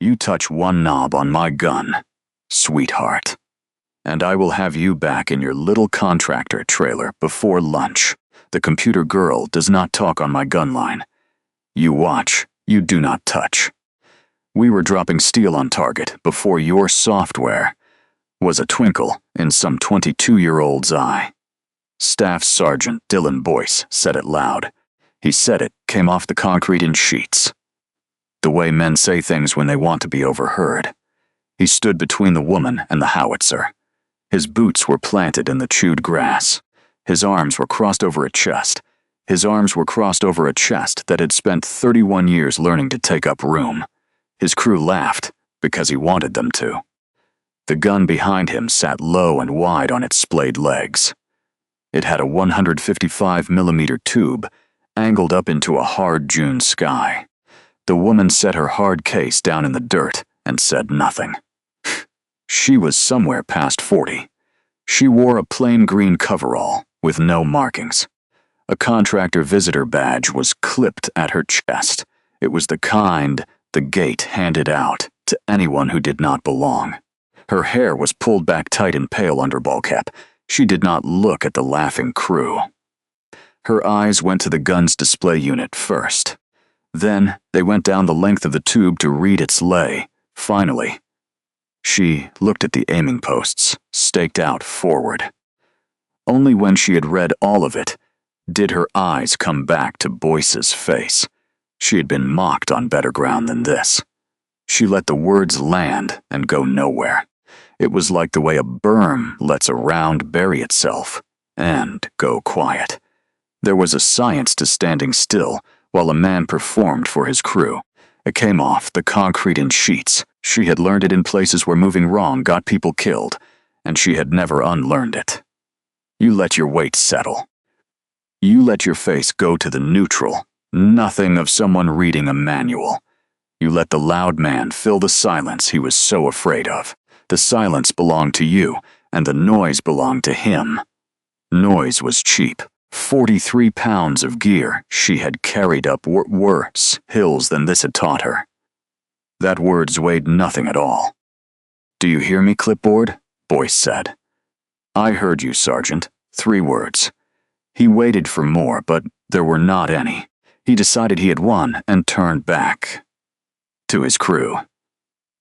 You touch one knob on my gun, sweetheart, and I will have you back in your little contractor trailer before lunch. The computer girl does not talk on my gunline. You watch, you do not touch. We were dropping steel on target before your software was a twinkle in some 22-year-old's eye. Staff Sergeant Dylan Boyce said it loud. He said it came off the concrete in sheets. The way men say things when they want to be overheard. He stood between the woman and the howitzer. His boots were planted in the chewed grass. His arms were crossed over a chest. His arms were crossed over a chest that had spent 31 years learning to take up room. His crew laughed because he wanted them to. The gun behind him sat low and wide on its splayed legs. It had a 155mm tube angled up into a hard June sky. The woman set her hard case down in the dirt and said nothing. She was somewhere past 40. She wore a plain green coverall with no markings. A contractor visitor badge was clipped at her chest. It was the kind the gate handed out to anyone who did not belong. Her hair was pulled back tight and pale under ball cap. She did not look at the laughing crew. Her eyes went to the gun's display unit first. Then they went down the length of the tube to read its lay. Finally, she looked at the aiming posts, staked out forward. Only when she had read all of it did her eyes come back to Boyce's face. She had been mocked on better ground than this. She let the words land and go nowhere. It was like the way a berm lets a round bury itself and go quiet. There was a science to standing still while a man performed for his crew. It came off the concrete in sheets. She had learned it in places where moving wrong got people killed, and she had never unlearned it. You let your weight settle. You let your face go to the neutral, nothing of someone reading a manual. You let the loud man fill the silence he was so afraid of. The silence belonged to you, and the noise belonged to him. Noise was cheap. 43 pounds of gear she had carried up worse hills than this had taught her. That words weighed nothing at all. "Do you hear me, clipboard?" Boyce said. "I heard you, Sergeant. 3 words. He waited for more, but there were not any. He decided he had won and turned back to his crew.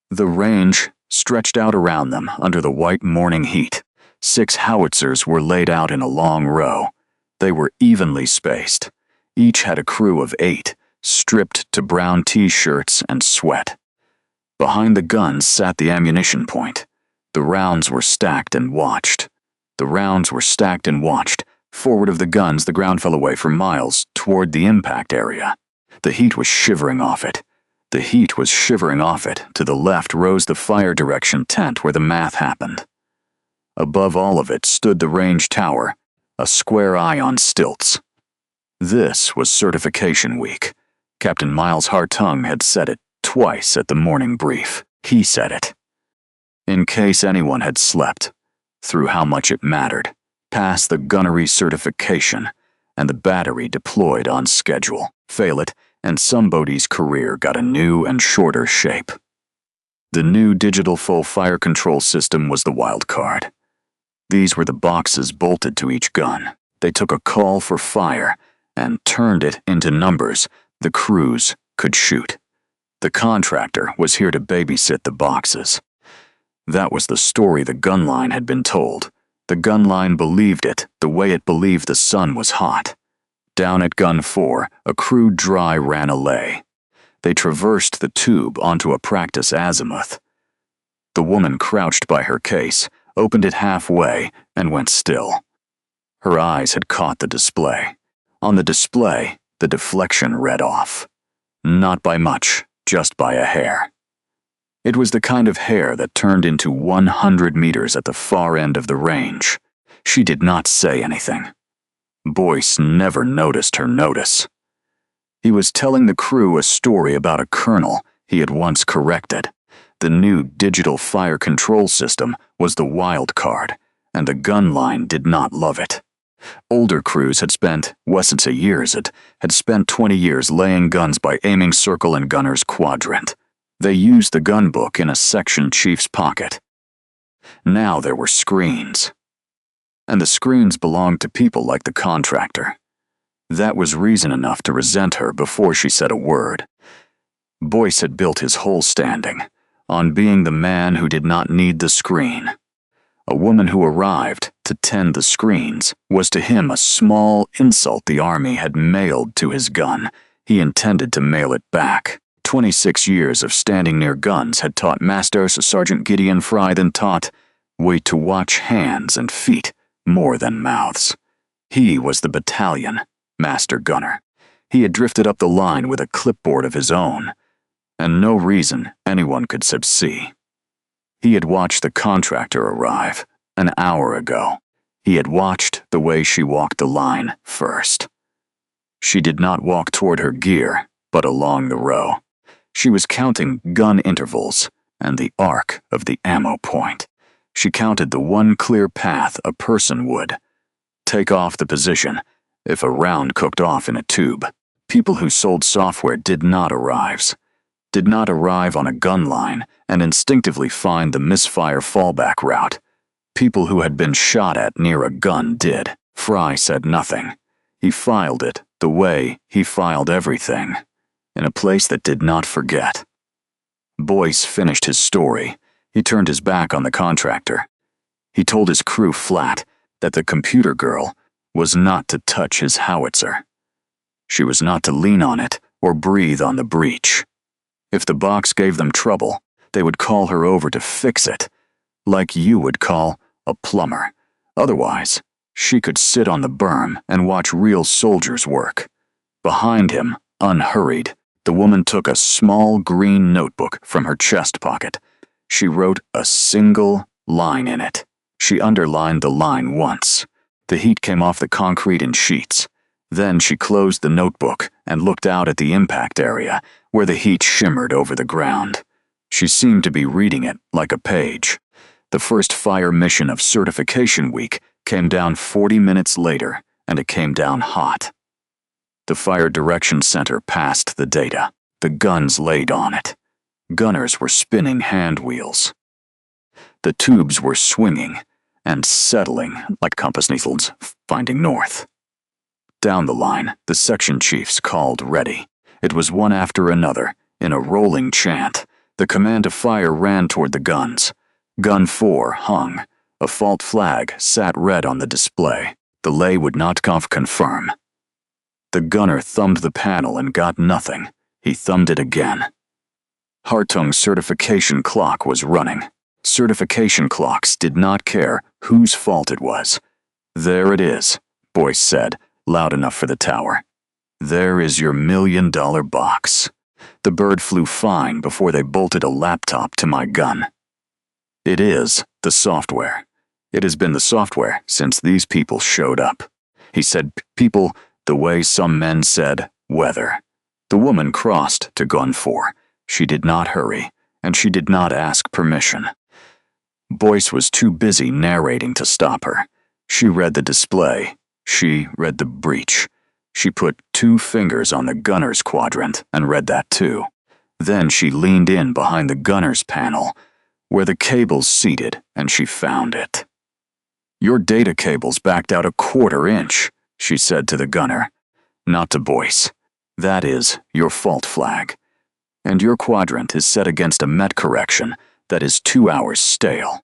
The range stretched out around them under the white morning heat. 6 howitzers were laid out in a long row. They were evenly spaced. Each had a crew of 8, stripped to brown T-shirts and sweat. Behind the guns sat the ammunition point. The rounds were stacked and watched. Forward of the guns, the ground fell away for miles toward the impact area. The heat was shivering off it. To the left rose the fire direction tent where the math happened. Above all of it stood the range tower, a square eye on stilts. This was certification week. Captain Miles Hartung had said it twice at the morning brief. He said it. In case anyone had slept through how much it mattered, pass the gunnery certification, and the battery deployed on schedule. Fail it, and somebody's career got a new and shorter shape. The new digital full fire control system was the wild card. These were the boxes bolted to each gun. They took a call for fire and turned it into numbers the crews could shoot. The contractor was here to babysit the boxes. That was the story the Gunline had been told. The Gunline believed it the way it believed the sun was hot. Down at Gun 4, a crew dry ran a lay. They traversed the tube onto a practice azimuth. The woman crouched by her case, opened it halfway, and went still. Her eyes had caught the display. On the display, the deflection read off. Not by much, just by a hair. It was the kind of hair that turned into 100 meters at the far end of the range. She did not say anything. Boyce never noticed her notice. He was telling the crew a story about a colonel he had once corrected. The new digital fire control system was the wild card, and the Gunline did not love it. Older crews had spent, wasn't a years it, had spent 20 years laying guns by aiming circle and gunner's quadrant. They used the gun book in a section chief's pocket. Now there were screens. And the screens belonged to people like the contractor. That was reason enough to resent her before she said a word. Boyce had built his whole standing on being the man who did not need the screen. A woman who arrived to tend the screens was to him a small insult the army had mailed to his gun. He intended to mail it back. 26 years of standing near guns had taught Master Sergeant Gideon Fry than taught wait to watch hands and feet more than mouths. He was the battalion master gunner. He had drifted up the line with a clipboard of his own, and no reason anyone could see. He had watched the contractor arrive an hour ago. He had watched the way she walked the line first. She did not walk toward her gear, but along the row. She was counting gun intervals and the arc of the ammo point. She counted the one clear path a person would take off the position if a round cooked off in a tube. People who sold software did not arrive on a gun line and instinctively find the misfire fallback route. People who had been shot at near a gun did. Fry said nothing. He filed it the way he filed everything, in a place that did not forget. Boyce finished his story. He turned his back on the contractor. He told his crew flat that the computer girl was not to touch his howitzer. She was not to lean on it or breathe on the breech. If the box gave them trouble, they would call her over to fix it, like you would call a plumber. Otherwise, she could sit on the berm and watch real soldiers work. Behind him, unhurried, the woman took a small green notebook from her chest pocket. She wrote a single line in it. She underlined the line once. The heat came off the concrete in sheets. Then she closed the notebook and looked out at the impact area, where the heat shimmered over the ground. She seemed to be reading it like a page. The first fire mission of certification week came down 40 minutes later, and it came down hot. The Fire Direction Center passed the data. The guns laid on it. Gunners were spinning hand wheels. The tubes were swinging and settling like compass needles finding north. Down the line, the section chiefs called ready. It was one after another, in a rolling chant. The command to fire ran toward the guns. Gun 4 hung. A fault flag sat red on the display. The lay would not confirm. The gunner thumbed the panel and got nothing. He thumbed it again. Hartung's certification clock was running. Certification clocks did not care whose fault it was. There it is, Boyce said, loud enough for the tower. There is your $1 million box. The bird flew fine before they bolted a laptop to my gun. It is the software. It has been the software since these people showed up. He said people the way some men said weather. The woman crossed to gun 4. She did not hurry, and she did not ask permission. Boyce was too busy narrating to stop her. She read the display. She read the breech. She put 2 fingers on the gunner's quadrant and read that too. Then she leaned in behind the gunner's panel, where the cable's seated, and she found it. Your data cable's backed out 1/4 inch, she said to the gunner. Not to Boyce. That is your fault flag. And your quadrant is set against a met correction that is 2 hours stale.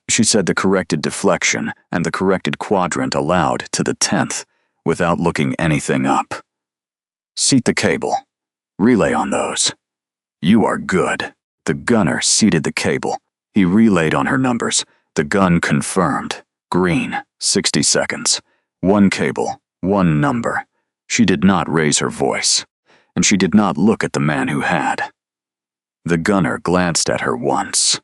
She said the corrected deflection and the corrected quadrant allowed to the 10th without looking anything up. Seat the cable. Relay on those. You are good. The gunner seated the cable. He relayed on her numbers. The gun confirmed. Green, 60 seconds. 1 cable, 1 number. She did not raise her voice, and she did not look at the man who had. The gunner glanced at her once.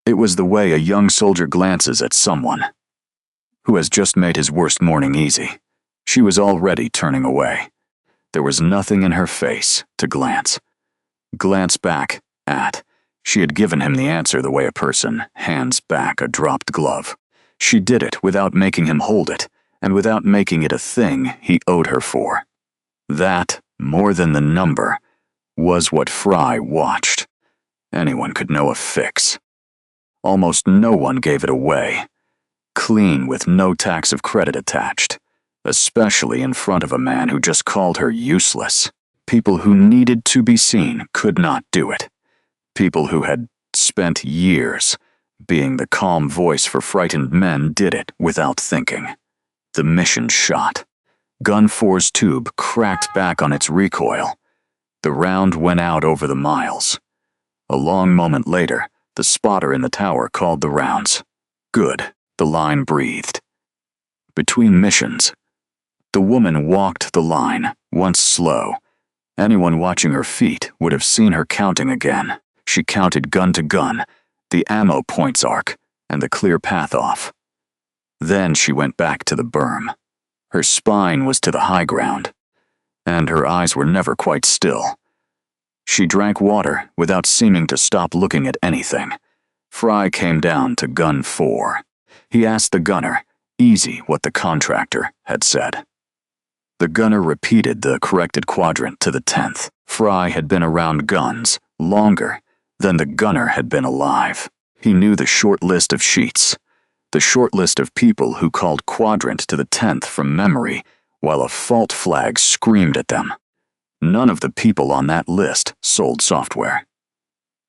It was the way a young soldier glances at someone who has just made his worst morning easy. She was already turning away. There was nothing in her face to glance back at. She had given him the answer the way a person hands back a dropped glove. She did it without making him hold it, and without making it a thing he owed her for. That, more than the number, was what Fry watched. anyone could know a fix. Almost no one gave it away. Clean with no tax of credit attached, especially in front of a man who just called her useless. People who needed to be seen could not do it. People who had spent years being the calm voice for frightened men did it without thinking. The mission shot. Gun 4's tube cracked back on its recoil. The round went out over the miles. A long moment later, the spotter in the tower called the rounds. Good, the line breathed. Between missions, the woman walked the line, once slow. Anyone watching her feet would have seen her counting again. She counted gun to gun, the ammo points arc, and the clear path off. Then she went back to the berm. Her spine was to the high ground, and her eyes were never quite still. She drank water without seeming to stop looking at anything. Fry came down to gun 4. He asked the gunner, easy, what the contractor had said. The gunner repeated the corrected quadrant to the 10th. Fry had been around guns longer than the gunner had been alive. He knew the short list of sheets, the short list of people who called quadrant to the 10th from memory while a fault flag screamed at them. None of the people on that list sold software.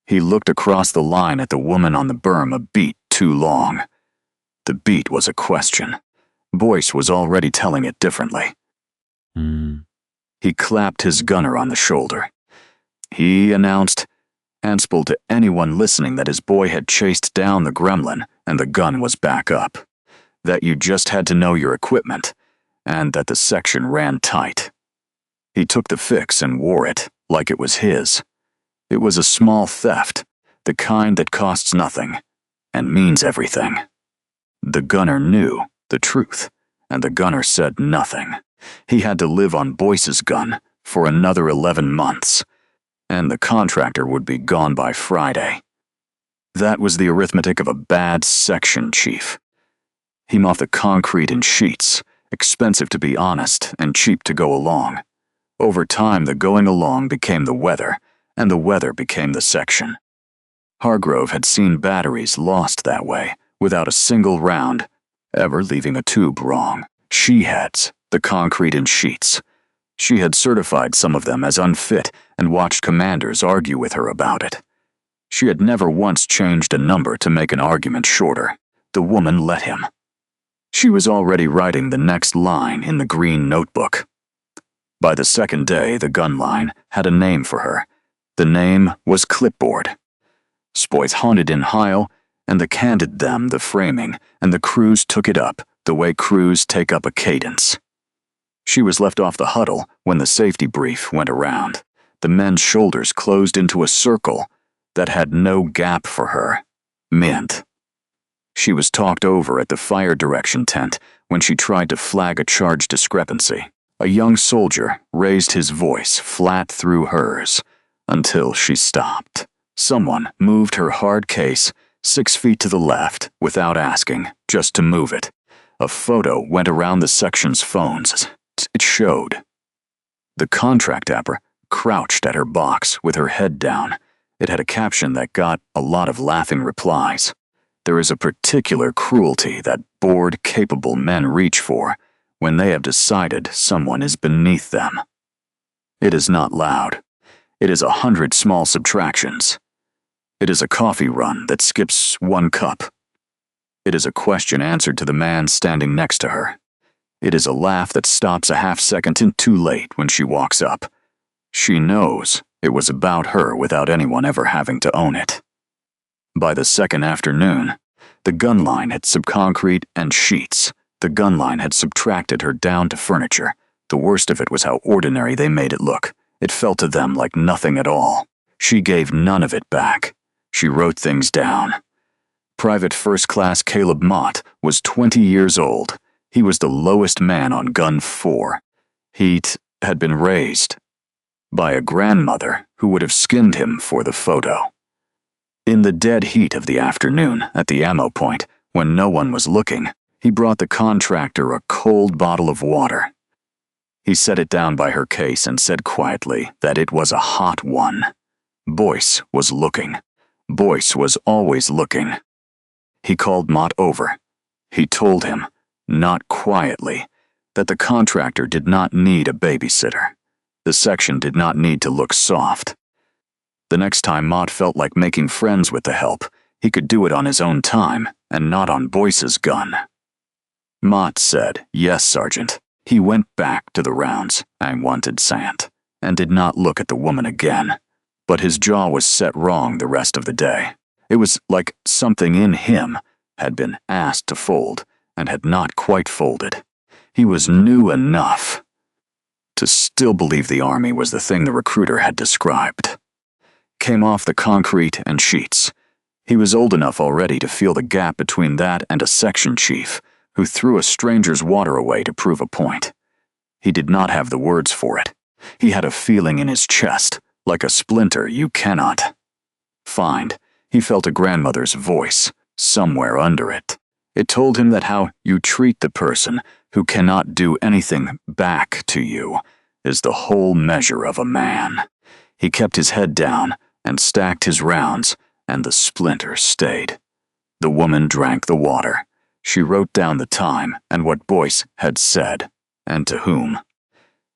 He looked across the line at the woman on the berm a beat too long. The beat was a question. Boyce was already telling it differently. He clapped his gunner on the shoulder. He announced, Anspel to anyone listening, that his boy had chased down the gremlin and the gun was back up, that you just had to know your equipment, and that the section ran tight. He took the fix and wore it like it was his. It was a small theft, the kind that costs nothing and means everything. The gunner knew the truth, and the gunner said nothing. He had to live on Boyce's gun for another 11 months, and the contractor would be gone by Friday. That was the arithmetic of a bad section chief. He mopped the concrete in sheets, expensive to be honest and cheap to go along. Over time, the going along became the weather, and the weather became the section. Hargrove had seen batteries lost that way, without a single round ever leaving a tube wrong. She-heads, the concrete in sheets. She had certified some of them as unfit and watched commanders argue with her about it. She had never once changed a number to make an argument shorter. The woman let him. She was already writing the next line in the green notebook. By the second day, the Gunline had a name for her. The name was Clipboard. Spoyth haunted in Heil, and the candid them the framing, and the crews took it up the way crews take up a cadence. She was left off the huddle when the safety brief went around. The men's shoulders closed into a circle that had no gap for her. Mint. She was talked over at the fire direction tent when she tried to flag a charge discrepancy. A young soldier raised his voice flat through hers until she stopped. Someone moved her hard case 6 feet to the left without asking, just to move it. A photo went around the section's phones. It showed. The contract apper crouched at her box with her head down. It had a caption that got a lot of laughing replies. There is a particular cruelty that bored, capable men reach for when they have decided someone is beneath them. It is not loud. It is 100 small subtractions. It is a coffee run that skips 1 cup. It is a question answered to the man standing next to her. It is a laugh that stops a half-second too late when she walks up. She knows it was about her without anyone ever having to own it. By the second afternoon, the Gunline had subconcrete and sheets. The Gunline had subtracted her down to furniture. The worst of it was how ordinary they made it look. It felt to them like nothing at all. She gave none of it back. She wrote things down. Private First Class Caleb Mott was 20 years old. He was the lowest man on Gun 4. He had been raised by a grandmother who would have skinned him for the photo. In the dead heat of the afternoon, at the ammo point, when no one was looking, he brought the contractor a cold bottle of water. He set it down by her case and said quietly that it was a hot one. Boyce was looking. Boyce was always looking. He called Mott over. He told him, not quietly, that the contractor did not need a babysitter. The section did not need to look soft. The next time Mott felt like making friends with the help, he could do it on his own time and not on Boyce's gun. Mott said, "Yes, Sergeant." He went back to the rounds, "I wanted Sant," and did not look at the woman again. But his jaw was set wrong the rest of the day. It was like something in him had been asked to fold and had not quite folded. He was new enough to still believe the army was the thing the recruiter had described. Came off the concrete and sheets. He was old enough already to feel the gap between that and a section chief who threw a stranger's water away to prove a point. He did not have the words for it. He had a feeling in his chest, like a splinter you cannot find. He felt a grandmother's voice somewhere under it. It told him that how you treat the person who cannot do anything back to you is the whole measure of a man. He kept his head down and stacked his rounds, and the splinter stayed. The woman drank the water. She wrote down the time and what Boyce had said, and to whom.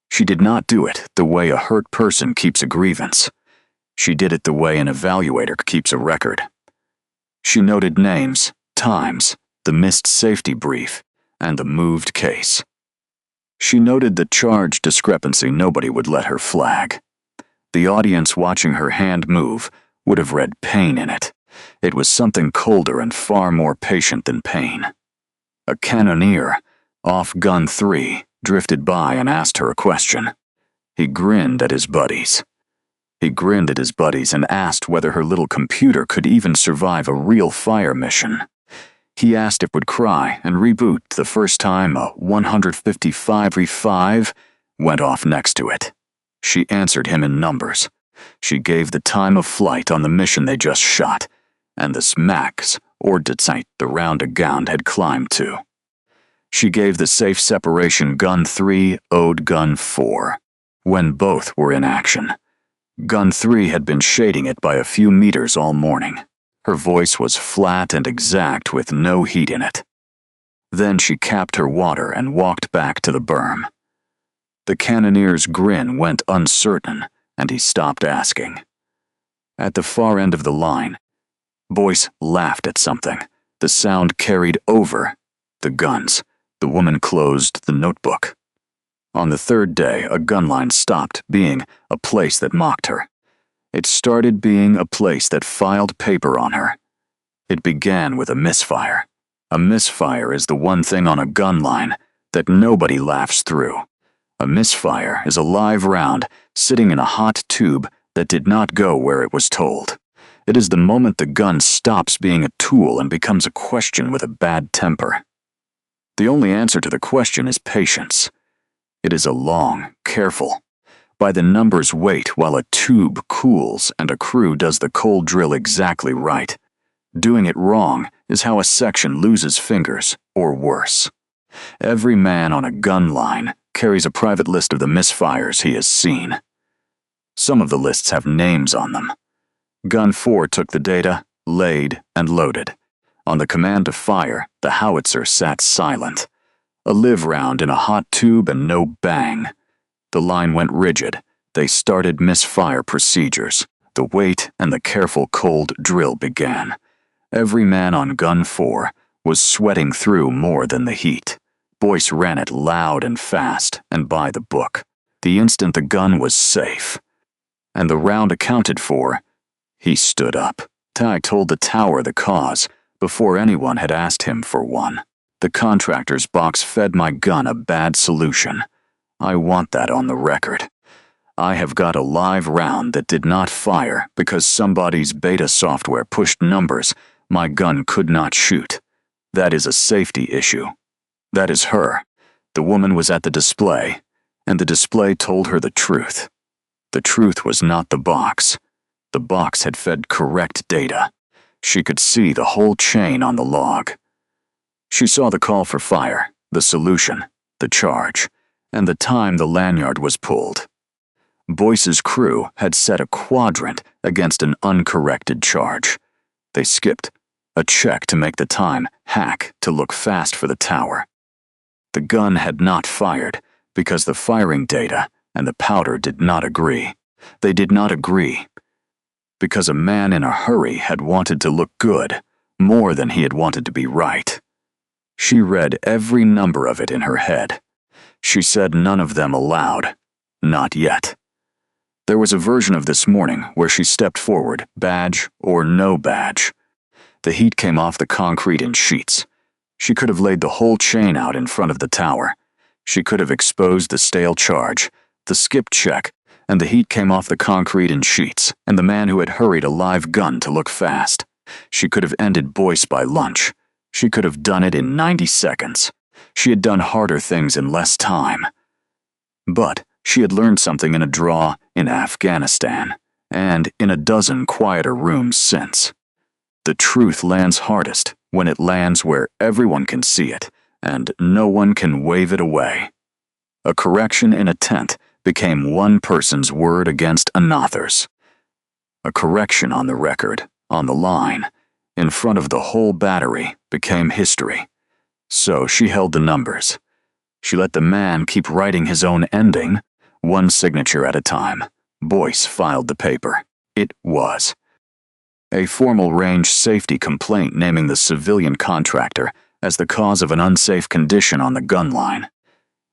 She did not do it the way a hurt person keeps a grievance. She did it the way an evaluator keeps a record. She noted names, times, the missed safety brief, and the moved case. She noted the charge discrepancy nobody would let her flag. The audience watching her hand move would have read pain in it. It was something colder and far more patient than pain. A cannoneer, off gun 3, drifted by and asked her a question. He grinned at his buddies. And asked whether her little computer could even survive a real fire mission. He asked if it would cry and reboot the first time a 155 went off next to it. She answered him in numbers. She gave the time of flight on the mission they just shot, and the smacks or Zeit the round-a-gound had climbed to. She gave the safe separation gun 3 owed gun 4, when both were in action. Gun 3 had been shading it by a few meters all morning. Her voice was flat and exact with no heat in it. Then she capped her water and walked back to the berm. The cannoneer's grin went uncertain, and he stopped asking. At the far end of the line, Boyce laughed at something. The sound carried over the guns. The woman closed the notebook. On the third day, a gunline stopped being a place that mocked her. It started being a place that filed paper on her. It began with a misfire. A misfire is the one thing on a gunline that nobody laughs through. A misfire is a live round sitting in a hot tube that did not go where it was told. It is the moment the gun stops being a tool and becomes a question with a bad temper. The only answer to the question is patience. It is a long, careful, by the numbers wait while a tube cools and a crew does the cold drill exactly right. Doing it wrong is how a section loses fingers, or worse. Every man on a gun line carries a private list of the misfires he has seen. Some of the lists have names on them. Gun 4 took the data, laid, and loaded. On the command to fire, the howitzer sat silent. A live round in a hot tube and no bang. The line went rigid. They started misfire procedures. The wait and the careful cold drill began. Every man on gun 4 was sweating through more than the heat. Boyce ran it loud and fast and by the book. The instant the gun was safe, and the round accounted for, he stood up. Ty told the tower the cause before anyone had asked him for one. The contractor's box fed my gun a bad solution. I want that on the record. I have got a live round that did not fire because somebody's beta software pushed numbers my gun could not shoot. That is a safety issue. That is her. The woman was at the display, and the display told her the truth. The truth was not the box. The box had fed correct data. She could see the whole chain on the log. She saw the call for fire, the solution, the charge, and the time the lanyard was pulled. Boyce's crew had set a quadrant against an uncorrected charge. They skipped. A check to make the time, hack to look fast for the tower. The gun had not fired because the firing data and the powder did not agree. They did not agree because a man in a hurry had wanted to look good more than he had wanted to be right. She read every number of it in her head. She said none of them aloud. Not yet. There was a version of this morning where she stepped forward, badge or no badge. The heat came off the concrete in sheets. She could have laid the whole chain out in front of the tower. She could have exposed the stale charge, the skip check, and the heat came off the concrete in sheets, and the man who had hurried a live gun to look fast. She could have ended Boyce by lunch. She could have done it in 90 seconds. She had done harder things in less time. But she had learned something in a draw in Afghanistan, and in a dozen quieter rooms since. The truth lands hardest when it lands where everyone can see it, and no one can wave it away. A correction in a tent became one person's word against another's. A correction on the record, on the line, in front of the whole battery, became history. So she held the numbers. She let the man keep writing his own ending, one signature at a time. Boyce filed the paper. It was a formal range safety complaint naming the civilian contractor as the cause of an unsafe condition on the Gunline.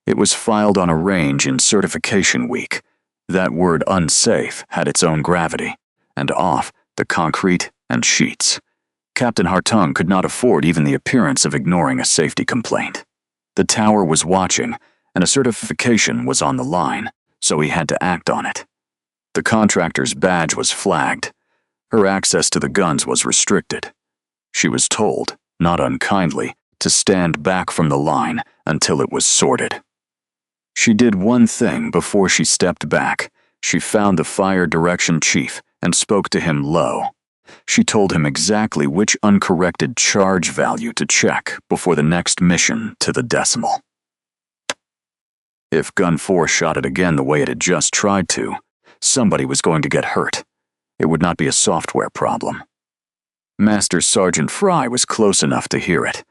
It was filed on a range in certification week. That word unsafe had its own gravity, and off the concrete and sheets. Captain Hartung could not afford even the appearance of ignoring a safety complaint. The tower was watching, and a certification was on the line, so he had to act on it. The contractor's badge was flagged. Her access to the guns was restricted. She was told, not unkindly, to stand back from the line until it was sorted. She did one thing before she stepped back. She found the fire direction chief and spoke to him low. She told him exactly which uncorrected charge value to check before the next mission to the decimal. If Gun 4 shot it again the way it had just tried to, somebody was going to get hurt. It would not be a software problem. Master Sergeant Fry was close enough to hear it.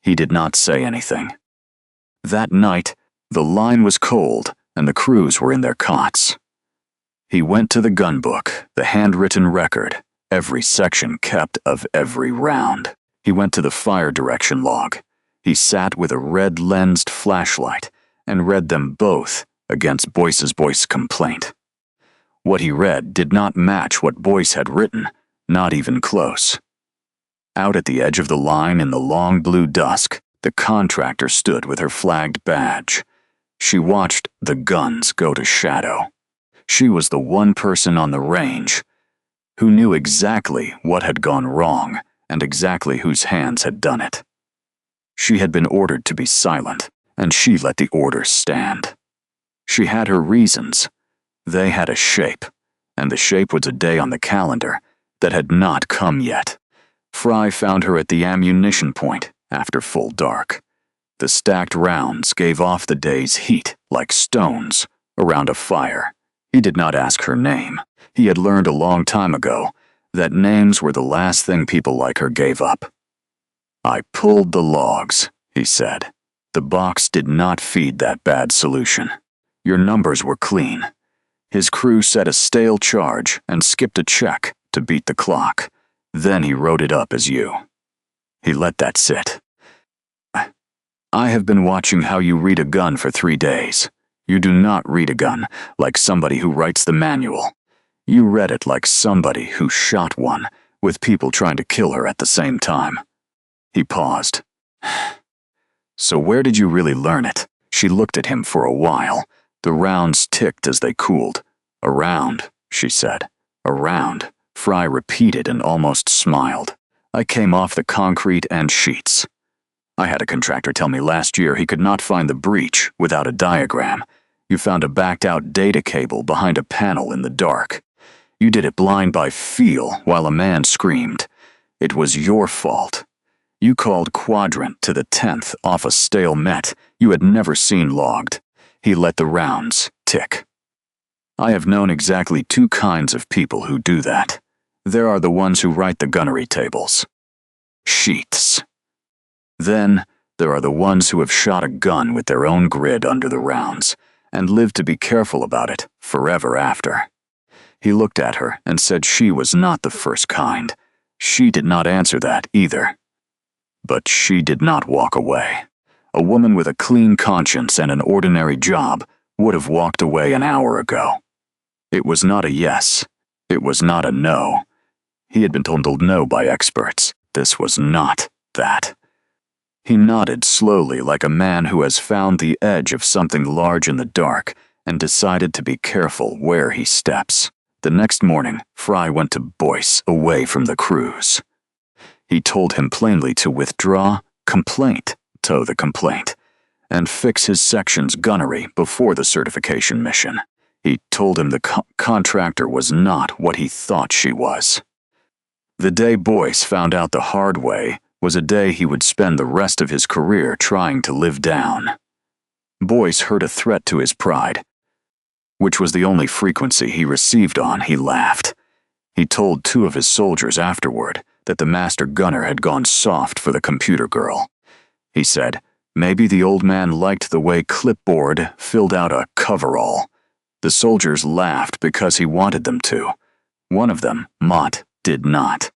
He did not say anything. That night, the line was cold and the crews were in their cots. He went to the gun book, the handwritten record, every section kept of every round. He went to the fire direction log. He sat with a red-lensed flashlight and read them both against Boyce's complaint. What he read did not match what Boyce had written, not even close. Out at the edge of the line in the long blue dusk, the contractor stood with her flagged badge. She watched the guns go to shadow. She was the one person on the range who knew exactly what had gone wrong and exactly whose hands had done it. She had been ordered to be silent, and she let the order stand. She had her reasons. They had a shape, and the shape was a day on the calendar that had not come yet. Fry found her at the ammunition point after full dark. The stacked rounds gave off the day's heat like stones around a fire. He did not ask her name. He had learned a long time ago that names were the last thing people like her gave up. "I pulled the logs," he said. "The box did not feed that bad solution. Your numbers were clean." His crew set a stale charge and skipped a check to beat the clock. Then he wrote it up as you. He let that sit. "I have been watching how you read a gun for 3 days. You do not read a gun like somebody who writes the manual. You read it like somebody who shot one with people trying to kill her at the same time." He paused. "So where did you really learn it?" She looked at him for a while. The rounds ticked as they cooled. "A round," she said. "A round." Fry repeated and almost smiled. "I came off the concrete and sheets. I had a contractor tell me last year he could not find the breach without a diagram. You found a backed-out data cable behind a panel in the dark. You did it blind by feel while a man screamed. It was your fault. You called quadrant to the 10th off a stale met you had never seen logged." He let the rounds tick. "I have known exactly 2 kinds of people who do that. There are the ones who write the gunnery tables. Sheaths. Then, there are the ones who have shot a gun with their own grid under the rounds, and live to be careful about it forever after. He looked at her and said she was not the first kind. She did not answer that either. But she did not walk away. A woman with a clean conscience and an ordinary job would have walked away an hour ago. It was not a yes. It was not a no. He had been told no by experts. This was not that. He nodded slowly like a man who has found the edge of something large in the dark and decided to be careful where he steps. The next morning, Fry went to Boyce away from the cruise. He told him plainly to withdraw, tow the complaint, and fix his section's gunnery before the certification mission. He told him the contractor was not what he thought she was. The day Boyce found out the hard way was a day he would spend the rest of his career trying to live down. Boyce heard a threat to his pride, which was the only frequency he received on. He laughed. He told 2 of his soldiers afterward that the master gunner had gone soft for the computer girl. He said, maybe the old man liked the way Clipboard filled out a coverall. The soldiers laughed because he wanted them to. One of them, Mott, did not.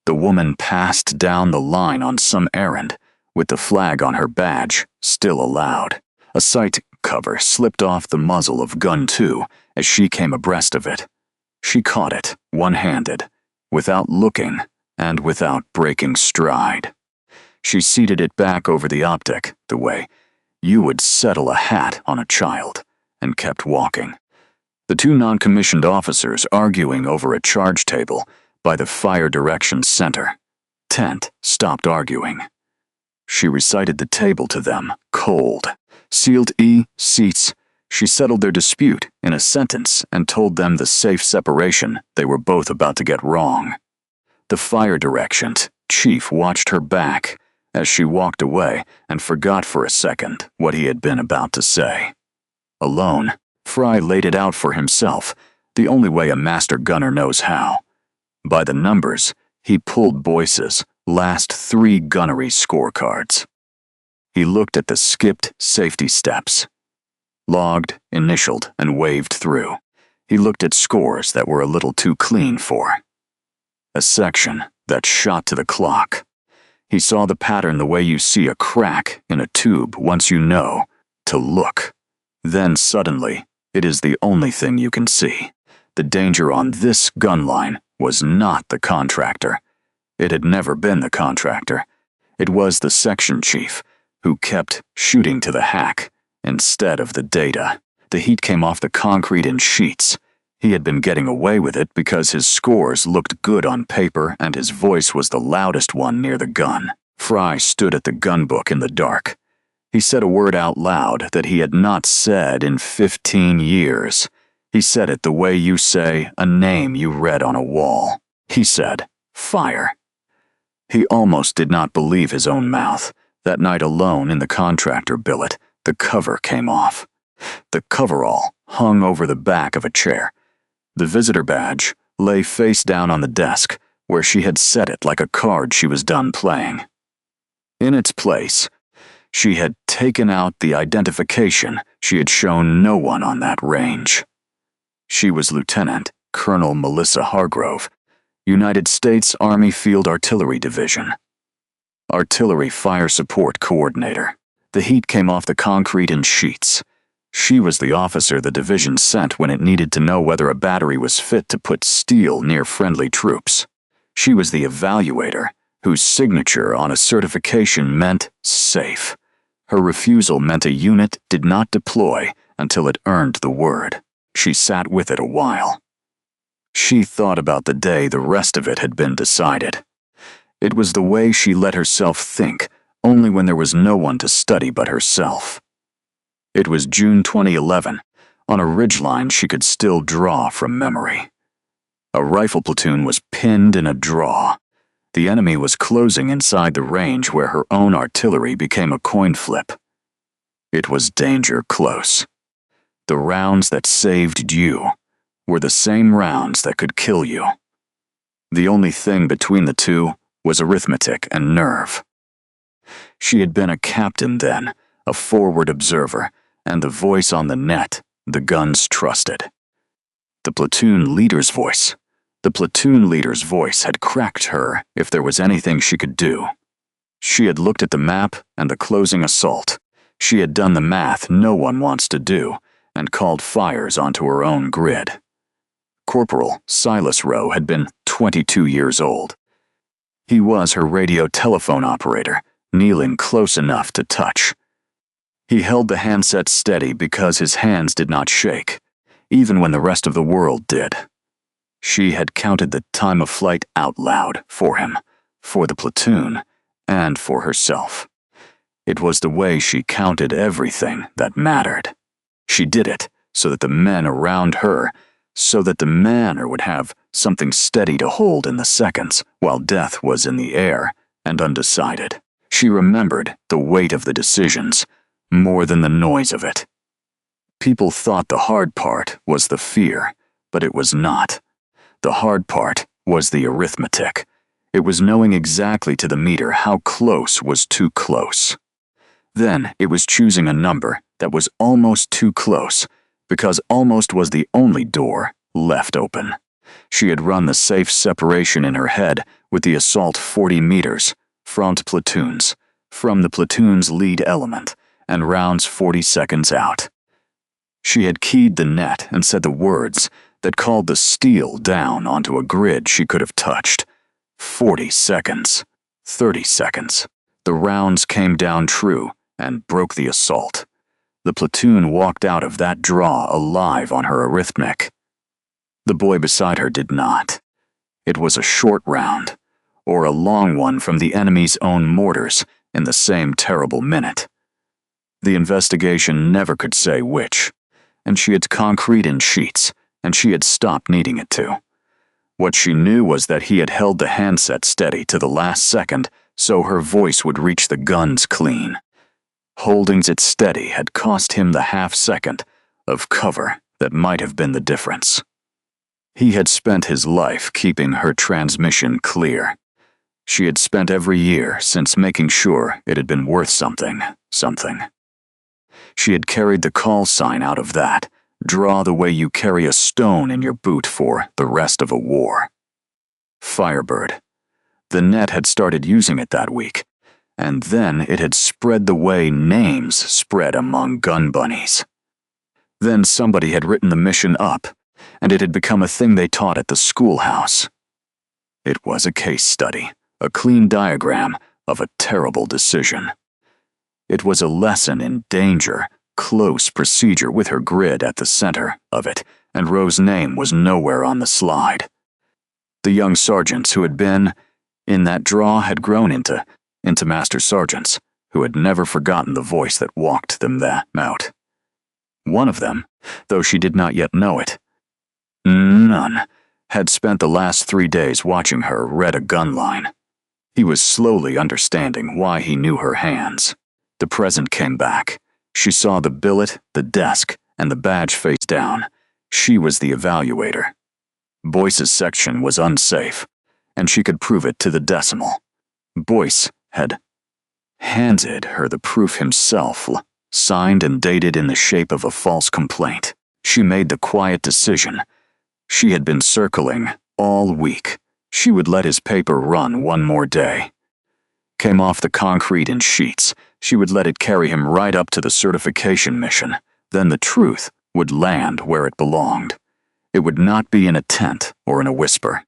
The woman passed down the line on some errand, with the flag on her badge still allowed. A sight cover slipped off the muzzle of gun 2 as she came abreast of it. She caught it, one-handed, without looking and without breaking stride. She seated it back over the optic, the way you would settle a hat on a child, and kept walking. The 2 non-commissioned officers arguing over a charge table by the fire directions center. Tent stopped arguing. She recited the table to them, cold. Sealed E, seats. She settled their dispute in a sentence and told them the safe separation they were both about to get wrong. The fire directions chief watched her back as she walked away and forgot for a second what he had been about to say. Alone, Fry laid it out for himself, the only way a master gunner knows how. By the numbers, he pulled Boyce's last 3 gunnery scorecards. He looked at the skipped safety steps. Logged, initialed, and waved through. He looked at scores that were a little too clean for. A section that shot to the clock. He saw the pattern the way you see a crack in a tube once you know to look. Then suddenly, it is the only thing you can see. The danger on this gunline was not the contractor. It had never been the contractor. It was the section chief, who kept shooting to the hack instead of the data. The heat came off the concrete in sheets. He had been getting away with it because his scores looked good on paper and his voice was the loudest one near the gun. Fry stood at the gun book in the dark. He said a word out loud that he had not said in 15 years. He said it the way you say a name you read on a wall. He said, fire. He almost did not believe his own mouth. That night alone in the contractor billet, the cover came off. The coverall hung over the back of a chair. The visitor badge lay face down on the desk, where she had set it like a card she was done playing. In its place, she had taken out the identification she had shown no one on that range. She was Lieutenant Colonel Melissa Hargrove, United States Army Field Artillery Division. Artillery Fire Support Coordinator. The heat came off the concrete in sheets. She was the officer the division sent when it needed to know whether a battery was fit to put steel near friendly troops. She was the evaluator, whose signature on a certification meant safe. Her refusal meant a unit did not deploy until it earned the word. She sat with it a while. She thought about the day the rest of it had been decided. It was the way she let herself think, only when there was no one to study but herself. It was June 2011, on a ridgeline she could still draw from memory. A rifle platoon was pinned in a draw. The enemy was closing inside the range where her own artillery became a coin flip. It was danger close. The rounds that saved you were the same rounds that could kill you. The only thing between the two was arithmetic and nerve. She had been a captain then, a forward observer, and the voice on the net the guns trusted. The platoon leader's voice. The platoon leader's voice had cracked her if there was anything she could do. She had looked at the map and the closing assault. She had done the math no one wants to do and called fires onto her own grid. Corporal Silas Rowe had been 22 years old. He was her radio telephone operator, kneeling close enough to touch. He held the handset steady because his hands did not shake, even when the rest of the world did. She had counted the time of flight out loud for him, for the platoon, and for herself. It was the way she counted everything that mattered. She did it so that the men around her, so that the manor would have something steady to hold in the seconds while death was in the air and undecided. She remembered the weight of the decisions more than the noise of it. People thought the hard part was the fear, but it was not. The hard part was the arithmetic. It was knowing exactly to the meter how close was too close. Then it was choosing a number that was almost too close, because almost was the only door left open. She had run the safe separation in her head with the assault 40 meters, front platoons, from the platoon's lead element, and rounds 40 seconds out. She had keyed the net and said the words that called the steel down onto a grid she could have touched. 40 seconds. 30 seconds. The rounds came down true and broke the assault. The platoon walked out of that draw alive on her arithmetic. The boy beside her did not. It was a short round, or a long one from the enemy's own mortars in the same terrible minute. The investigation never could say which, and she had concrete in sheets, and she had stopped needing it to. What she knew was that he had held the handset steady to the last second so her voice would reach the guns clean. Holding it steady had cost him the half-second of cover that might have been the difference. He had spent his life keeping her transmission clear. She had spent every year since making sure it had been worth something. She had carried the call sign out of that, draw the way you carry a stone in your boot for the rest of a war. Firebird. The net had started using it that week, and then it had spread the way names spread among gun bunnies. Then somebody had written the mission up, and it had become a thing they taught at the schoolhouse. It was a case study, a clean diagram of a terrible decision. It was a lesson in danger, close procedure with her grid at the center of it, and Rowe's name was nowhere on the slide. The young sergeants who had been in that draw had grown into master sergeants who had never forgotten the voice that walked them out. One of them, though she did not yet know it, none, had spent the last 3 days watching her read a gunline. He was slowly understanding why he knew her hands. The present came back. She saw the billet, the desk, and the badge face down. She was the evaluator. Boyce's section was unsafe, and she could prove it to the decimal. Boyce had handed her the proof himself, signed and dated in the shape of a false complaint. She made the quiet decision. She had been circling all week. She would let his paper run one more day. Came off the concrete in sheets. She would let it carry him right up to the certification mission. Then the truth would land where it belonged. It would not be in a tent or in a whisper.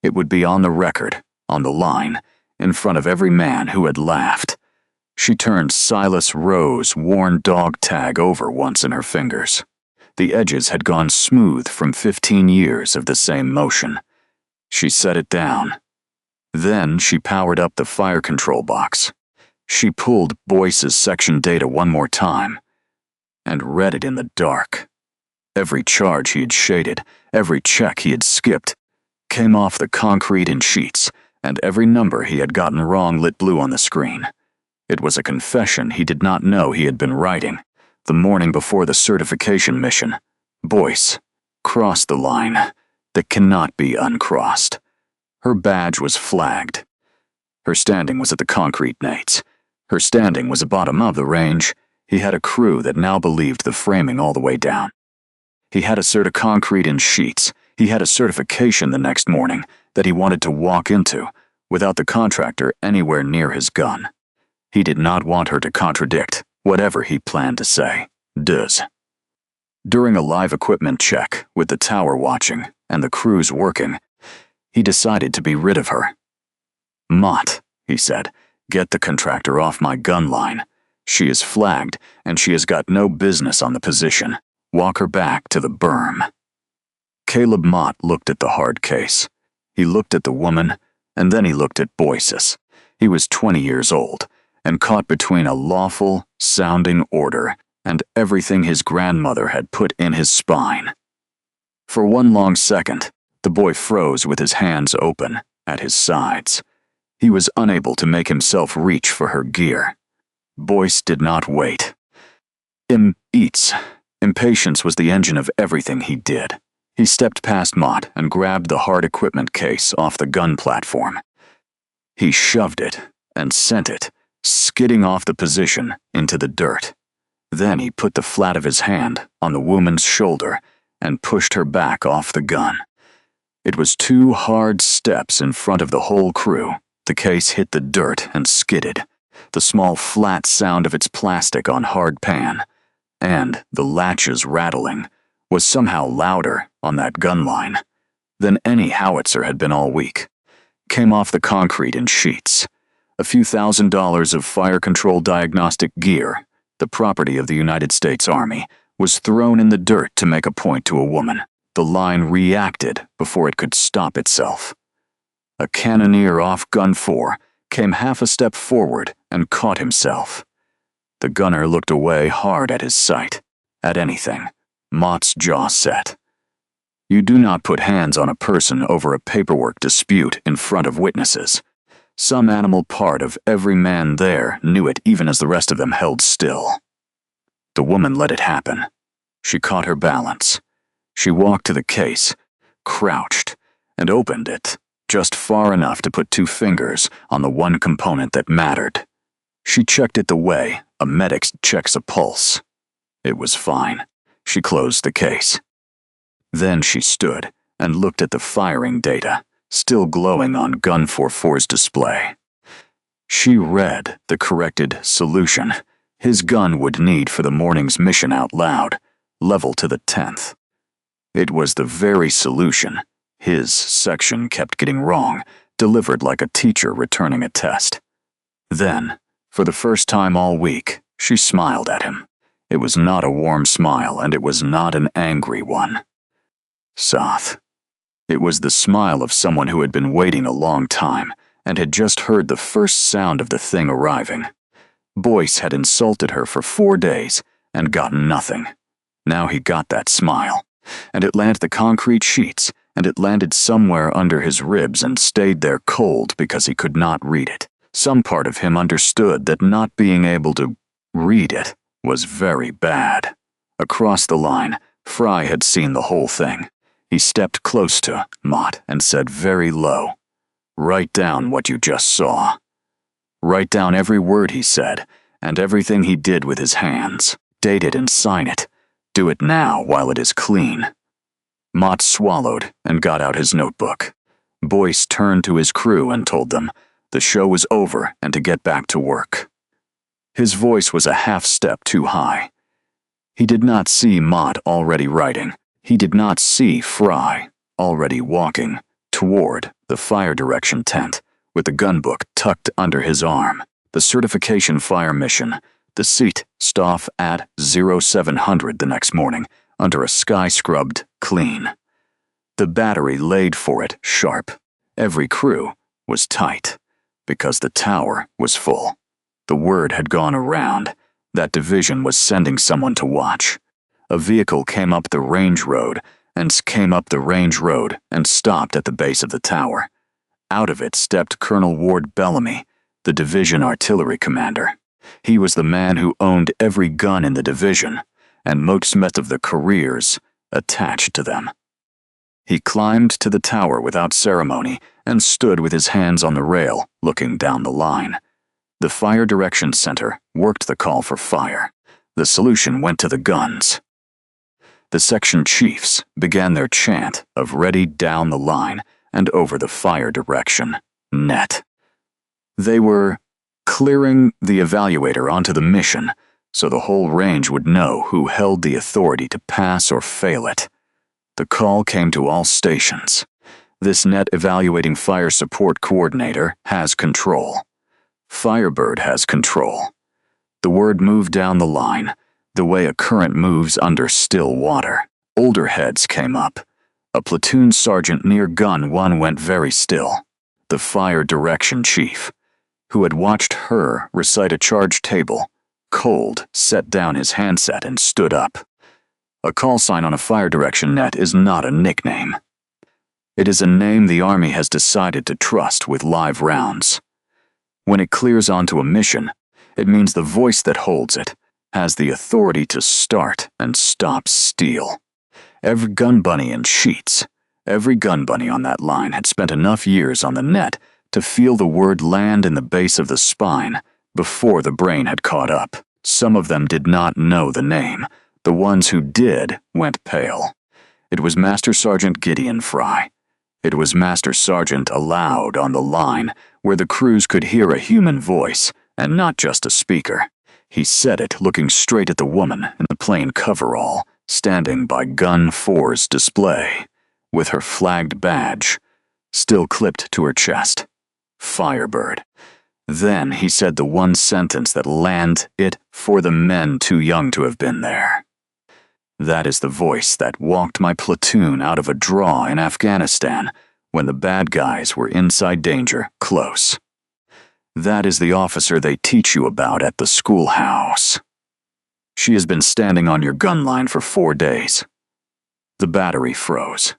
It would be on the record, on the line, in front of every man who had laughed. She turned Silas Rowe's worn dog tag over once in her fingers. The edges had gone smooth from 15 years of the same motion. She set it down. Then she powered up the fire control box. She pulled Boyce's section data one more time and read it in the dark. Every charge he had shaded, every check he had skipped, came off the concrete in sheets, and every number he had gotten wrong lit blue on the screen. It was a confession he did not know he had been writing. The morning before the certification mission, Boyce crossed the line that cannot be uncrossed. Her badge was flagged. Her standing was at the concrete nates. Her standing was at the bottom of the range. He had a crew that now believed the framing all the way down. He had a cert of concrete in sheets. He had a certification the next morning that he wanted to walk into without the contractor anywhere near his gun. He did not want her to contradict whatever he planned to say. During a live equipment check with the tower watching and the crews working, he decided to be rid of her. "Mott," he said, "get the contractor off my gun line. She is flagged and she has got no business on the position. Walk her back to the berm." Caleb Mott looked at the hard case. He looked at the woman, and then he looked at Boyces. He was 20 years old, and caught between a lawful, sounding order and everything his grandmother had put in his spine. For one long second, the boy froze with his hands open at his sides. He was unable to make himself reach for her gear. Boyce did not wait. Impatience was the engine of everything he did. He stepped past Mott and grabbed the hard equipment case off the gun platform. He shoved it and sent it, skidding off the position, into the dirt. Then he put the flat of his hand on the woman's shoulder and pushed her back off the gun. It was 2 hard steps in front of the whole crew. The case hit the dirt and skidded, the small flat sound of its plastic on hard pan, and the latches rattling, was somehow louder on that gun line than any howitzer had been all week. Came off the concrete in sheets. A few $1,000s of fire control diagnostic gear, the property of the United States Army, was thrown in the dirt to make a point to a woman. The line reacted before it could stop itself. A cannoneer off gun 4 came half a step forward and caught himself. The gunner looked away hard at his sight, at anything. Mott's jaw set. You do not put hands on a person over a paperwork dispute in front of witnesses. Some animal part of every man there knew it even as the rest of them held still. The woman let it happen. She caught her balance. She walked to the case, crouched, and opened it, just far enough to put 2 fingers on the one component that mattered. She checked it the way a medic checks a pulse. It was fine. She closed the case. Then she stood and looked at the firing data, still glowing on Gun 44's display. She read the corrected solution his gun would need for the morning's mission out loud, level to the 10th. It was the very solution his section kept getting wrong, delivered like a teacher returning a test. Then, for the first time all week, she smiled at him. It was not a warm smile, and it was not an angry one. Soth. It was the smile of someone who had been waiting a long time and had just heard the first sound of the thing arriving. Boyce had insulted her for 4 days and gotten nothing. Now he got that smile, and it landed the concrete sheets, and it landed somewhere under his ribs and stayed there cold because he could not read it. Some part of him understood that not being able to read it was very bad. Across the line, Fry had seen the whole thing. He stepped close to Mott and said very low, "Write down what you just saw." Write down every word he said, and everything he did with his hands. Date it and sign it. Do it now while it is clean. Mott swallowed and got out his notebook. Boyce turned to his crew and told them the show was over and to get back to work. His voice was a half step too high. He did not see Mott already writing. He did not see Fry already walking toward the fire direction tent with the gunbook tucked under his arm. The certification fire mission, the seat staff at 0700 the next morning under a sky scrubbed clean. The battery laid for it sharp. Every crew was tight because the tower was full. The word had gone around. That division was sending someone to watch. A vehicle came up the range road and stopped at the base of the tower. Out of it stepped Colonel Ward Bellamy, the division artillery commander. He was the man who owned every gun in the division and most of the careers attached to them. He climbed to the tower without ceremony and stood with his hands on the rail, looking down the line. The Fire Direction Center worked the call for fire. The solution went to the guns. The section chiefs began their chant of ready down the line and over the fire direction net. They were clearing the evaluator onto the mission so the whole range would know who held the authority to pass or fail it. The call came to all stations. This net evaluating fire support coordinator has control. Firebird has control. The word moved down the line, the way a current moves under still water. Older heads came up. A platoon sergeant near Gun 1 went very still. The Fire Direction Chief, who had watched her recite a charge table, cold, set down his handset and stood up. A call sign on a fire direction net is not a nickname. It is a name the Army has decided to trust with live rounds. When it clears onto a mission, it means the voice that holds it has the authority to start and stop steel. Every gun bunny in Sheets, every gun bunny on that line had spent enough years on the net to feel the word land in the base of the spine before the brain had caught up. Some of them did not know the name. The ones who did went pale. It was Master Sergeant Gideon Fry. It was Master Sergeant aloud on the line, where the crews could hear a human voice, and not just a speaker. He said it looking straight at the woman in the plain coverall, standing by Gun 4's display, with her flagged badge still clipped to her chest. Firebird. Then he said the one sentence that landed it for the men too young to have been there. That is the voice that walked my platoon out of a draw in Afghanistan when the bad guys were inside danger, close. That is the officer they teach you about at the schoolhouse. She has been standing on your gun line for 4 days. The battery froze.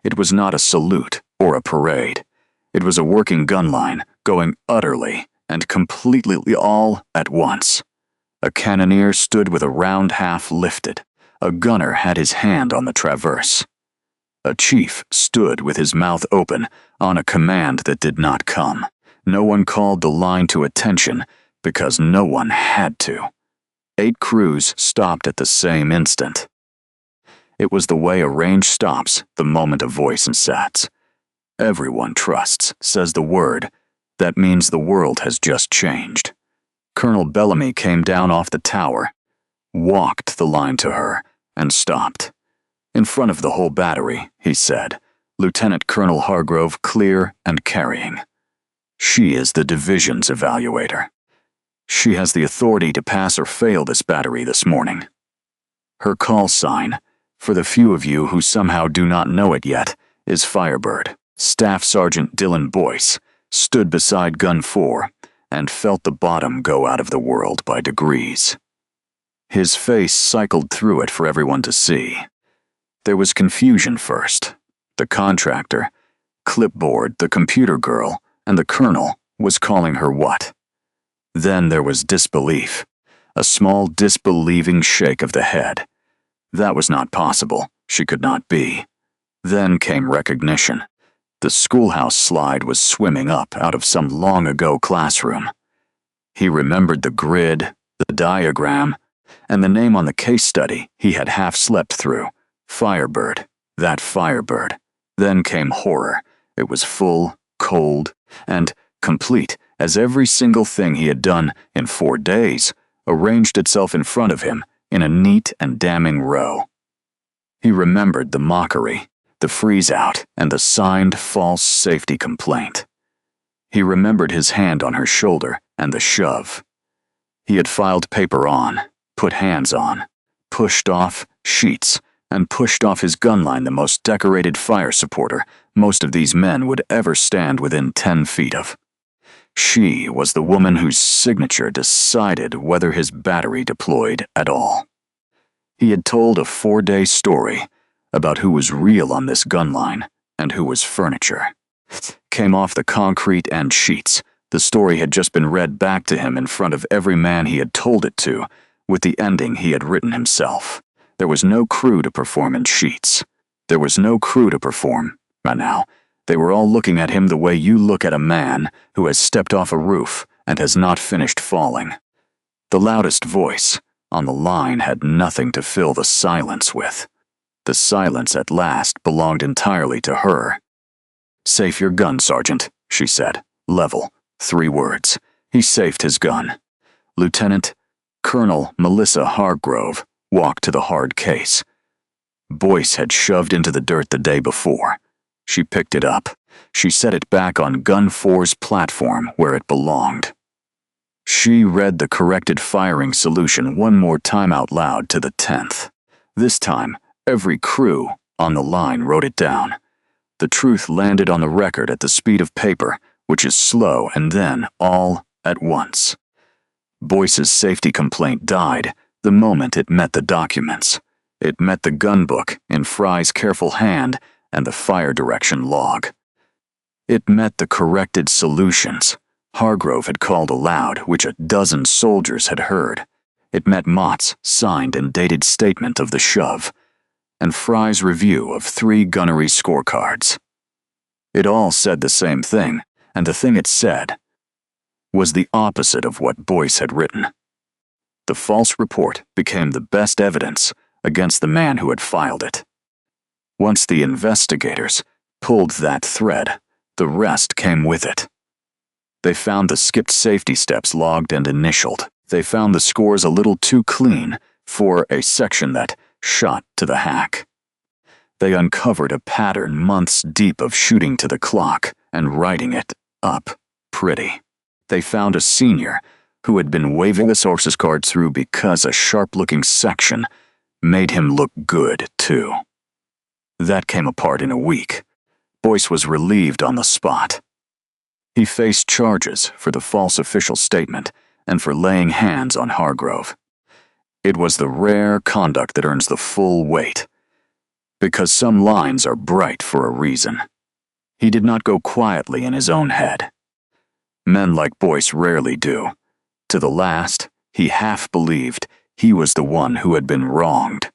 It was not a salute or a parade. It was a working gun line going utterly and completely all at once. A cannoneer stood with a round half lifted. A gunner had his hand on the traverse. A chief stood with his mouth open on a command that did not come. No one called the line to attention because no one had to. 8 crews stopped at the same instant. It was the way a range stops the moment a voice insats. Everyone trusts, says the word. That means the world has just changed. Colonel Bellamy came down off the tower, walked the line to her, and stopped. In front of the whole battery, he said, Lieutenant Colonel Hargrove clear and carrying. She is the division's evaluator. She has the authority to pass or fail this battery this morning. Her call sign, for the few of you who somehow do not know it yet, is Firebird. Staff Sergeant Dylan Boyce stood beside Gun 4 and felt the bottom go out of the world by degrees. His face cycled through it for everyone to see. There was confusion first. The contractor, clipboard, the computer girl, and the colonel was calling her what? Then there was disbelief, a small disbelieving shake of the head. That was not possible. She could not be. Then came recognition. The schoolhouse slide was swimming up out of some long-ago classroom. He remembered the grid, the diagram, and the name on the case study he had half slept through. Firebird. That Firebird. Then came horror. It was full, cold, and complete, as every single thing he had done in 4 days arranged itself in front of him in a neat and damning row. He remembered the mockery, the freeze-out, and the signed false safety complaint. He remembered his hand on her shoulder and the shove. He had filed paper on, put hands on, pushed off sheets, and pushed off his gun line the most decorated fire supporter most of these men would ever stand within 10 feet of. She was the woman whose signature decided whether his battery deployed at all. He had told a 4-day story about who was real on this gun line and who was furniture. Came off the concrete and sheets. The story had just been read back to him in front of every man he had told it to, with the ending he had written himself. There was no crew to perform in sheets. There was no crew to perform, and now they were all looking at him the way you look at a man who has stepped off a roof and has not finished falling. The loudest voice on the line had nothing to fill the silence with. The silence at last belonged entirely to her. "Safe your gun, Sergeant," she said. Level. 3 words. He safed his gun. Lieutenant Colonel Melissa Hargrove walked to the hard case. Boyce had shoved into the dirt the day before. She picked it up. She set it back on Gun 4's platform where it belonged. She read the corrected firing solution one more time out loud to the 10th. This time, every crew on the line wrote it down. The truth landed on the record at the speed of paper, which is slow, and then all at once. Boyce's safety complaint died the moment it met the documents. It met the gun book in Fry's careful hand and the fire direction log. It met the corrected solutions Hargrove had called aloud, which a dozen soldiers had heard. It met Mott's signed and dated statement of the shove, and Fry's review of 3 gunnery scorecards. It all said the same thing, and the thing it said was the opposite of what Boyce had written. The false report became the best evidence against the man who had filed it. Once the investigators pulled that thread, the rest came with it. They found the skipped safety steps logged and initialed. They found the scores a little too clean for a section that shot to the hack. They uncovered a pattern months deep of shooting to the clock and writing it up pretty. They found a senior who had been waving the sources card through because a sharp-looking section made him look good, too. That came apart in a week. Boyce was relieved on the spot. He faced charges for the false official statement and for laying hands on Hargrove. It was the rare conduct that earns the full weight, because some lines are bright for a reason. He did not go quietly in his own head. Men like Boyce rarely do. To the last, he half believed he was the one who had been wronged.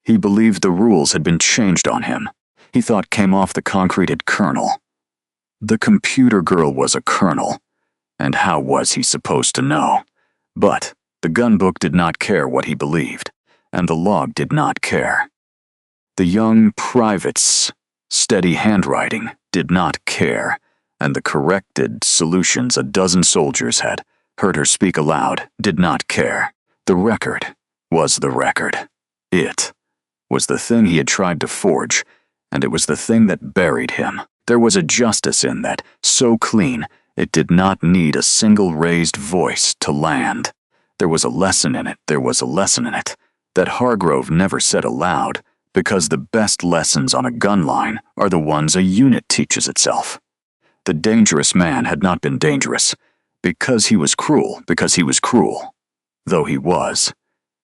He believed the rules had been changed on him. He thought came off the concreted colonel. The computer girl was a colonel, and how was he supposed to know? But the gun book did not care what he believed, and the log did not care. The young private's steady handwriting did not care, and the corrected solutions a dozen soldiers had heard her speak aloud did not care. The record was the record. It was the thing he had tried to forge, and it was the thing that buried him. There was a justice in that, so clean it did not need a single raised voice to land. There was a lesson in it, that Hargrove never said aloud, because the best lessons on a gun line are the ones a unit teaches itself. The dangerous man had not been dangerous, because he was cruel, though he was.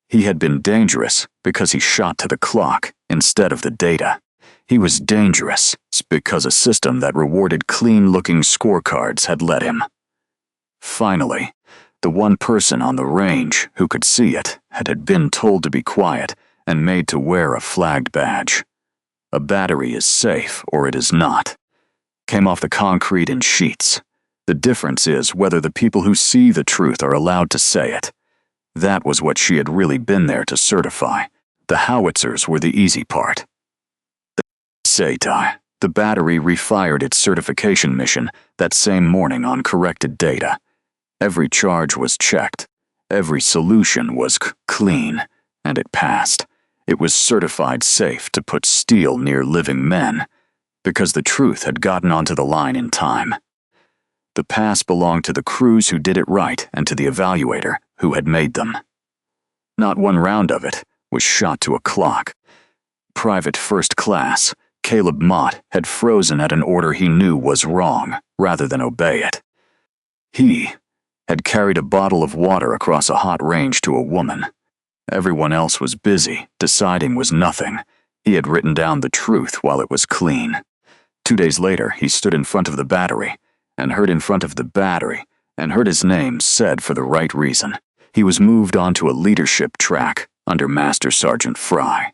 He had been dangerous because he shot to the clock instead of the data. He was dangerous because a system that rewarded clean-looking scorecards had let him. Finally, the one person on the range who could see it had been told to be quiet and made to wear a flagged badge. A battery is safe or it is not. Came off the concrete in sheets. The difference is whether the people who see the truth are allowed to say it. That was what she had really been there to certify. The howitzers were the easy part. The battery refired its certification mission that same morning on corrected data. Every charge was checked. Every solution was clean, and it passed. It was certified safe to put steel near living men, because the truth had gotten onto the line in time. The pass belonged to the crews who did it right and to the evaluator who had made them. Not one round of it was shot to a clock. Private First Class Caleb Mott had frozen at an order he knew was wrong rather than obey it. He had carried a bottle of water across a hot range to a woman. Everyone else was busy, deciding was nothing. He had written down the truth while it was clean. 2 days later, he stood in front of the battery, and heard his name said for the right reason. He was moved onto a leadership track under Master Sergeant Fry.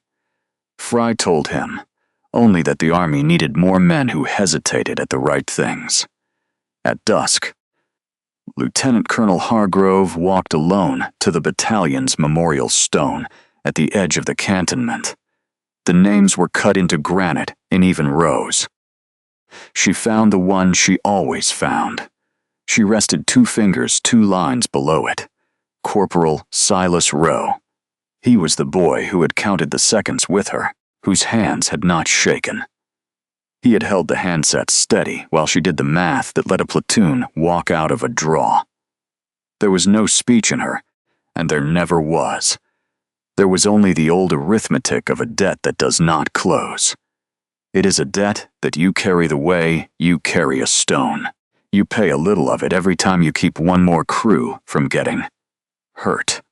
Fry told him, only that the army needed more men who hesitated at the right things. At dusk, Lieutenant Colonel Hargrove walked alone to the battalion's memorial stone at the edge of the cantonment. The names were cut into granite in even rows. She found the one she always found. She rested 2 fingers 2 lines below it. Corporal Silas Rowe. He was the boy who had counted the seconds with her, whose hands had not shaken. He had held the handset steady while she did the math that let a platoon walk out of a draw. There was no speech in her, and there never was. There was only the old arithmetic of a debt that does not close. It is a debt that you carry the way you carry a stone. You pay a little of it every time you keep one more crew from getting hurt.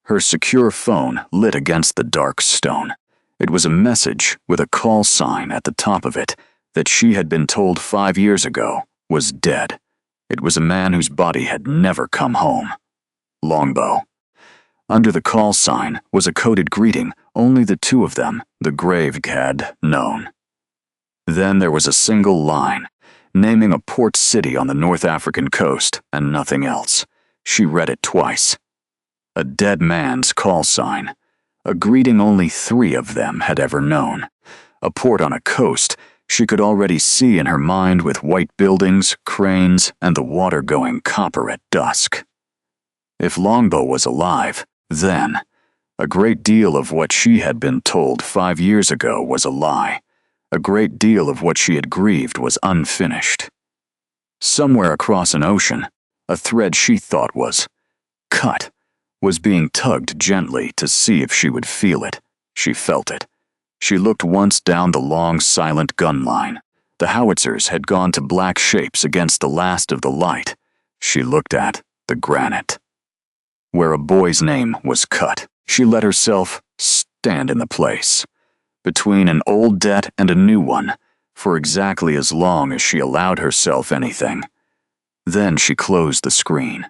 Her secure phone lit against the dark stone. It was a message with a call sign at the top of it that she had been told 5 years ago was dead. It was a man whose body had never come home. Longbow. Under the call sign was a coded greeting only the 2 of them, the grave had known. Then there was a single line, naming a port city on the North African coast and nothing else. She read it twice. A dead man's call sign. A greeting only 3 of them had ever known. A port on a coast she could already see in her mind with white buildings, cranes, and the water going copper at dusk. If Longbow was alive, then a great deal of what she had been told 5 years ago was a lie. A great deal of what she had grieved was unfinished. Somewhere across an ocean, a thread she thought was cut was being tugged gently to see if she would feel it. She felt it. She looked once down the long, silent gun line. The howitzers had gone to black shapes against the last of the light. She looked at the granite. Where a boy's name was cut, she let herself stand in the place, between an old debt and a new one, for exactly as long as she allowed herself anything. Then she closed the screen.